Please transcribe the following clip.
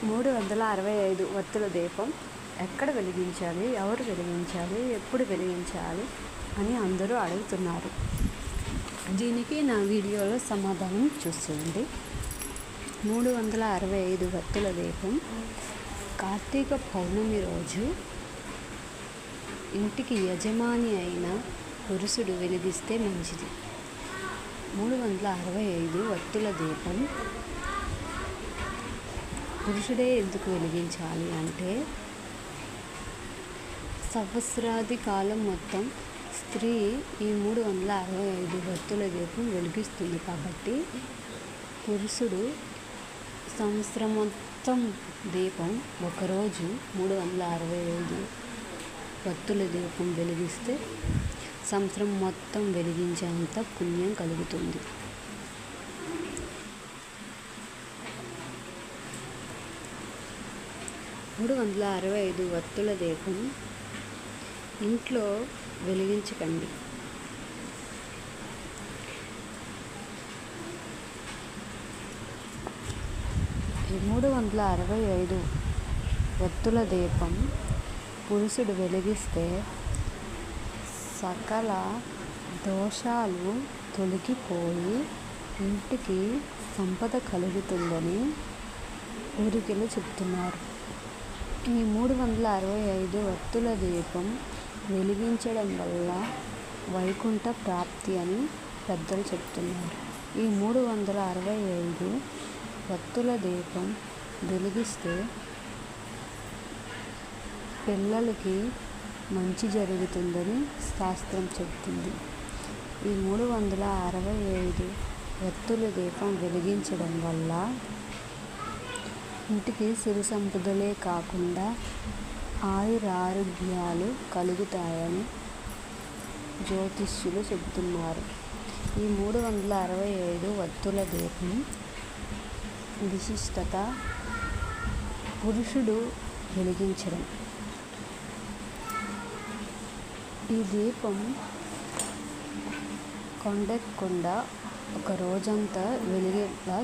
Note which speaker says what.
Speaker 1: 365 వత్తుల దీపం ఎక్కడ వెలిగించాలి, ఎవరు వెలిగించాలి, ఎప్పుడు వెలిగించాలి అని అందరూ అడుగుతున్నారు. దీనికి నా వీడియోలో సమాధానం చూసేయండి. 365 వత్తుల దీపం కార్తీక పౌర్ణమి రోజు ఇంటికి యజమాని అయిన పురుషుడు వెలిగిస్తే మంచిది. 365 వత్తుల దీపం పురుషుడే ఎందుకు వెలిగించాలి అంటే, సంవత్సరాది కాలం మొత్తం స్త్రీ ఈ 365 వత్తుల దీపం వెలిగిస్తుంది కాబట్టి పురుషుడు సంవత్సరం మొత్తం దీపం ఒకరోజు 365 వత్తుల దీపం వెలిగిస్తే సంవత్సరం మొత్తం వెలిగించేంత పుణ్యం కలుగుతుంది. మూడు 365 వత్తుల దీపం ఇంట్లో వెలిగించకండి. ఈ 365 వత్తుల దీపం పురుషుడు వెలిగిస్తే సకల దోషాలు తొలగిపోయి ఇంటికి సంపద కలుగుతుందని పూర్వీకులు చెప్తున్నారు. ఈ 365 వత్తుల దీపం వెలిగించడం వల్ల వైకుంఠ ప్రాప్తి అని పెద్దలు చెప్తున్నారు. ఈ 365 వత్తుల దీపం వెలిగిస్తే పిల్లలకి మంచి జరుగుతుందని శాస్త్రం చెబుతుంది. ఈ 365 వత్తుల దీపం వెలిగించడం వల్ల ఇంటికి సిరి సంపదలే కాకుండా ఆయురారోగ్యాలు కలుగుతాయని జ్యోతిష్యులు చెబుతున్నారు. ఈ 365 వత్తుల దీపం విశిష్టత పురుషుడు వెలిగించడం. ఈ దీపం కొండెక్కకుండా ఒక రోజంతా వెలిగేలా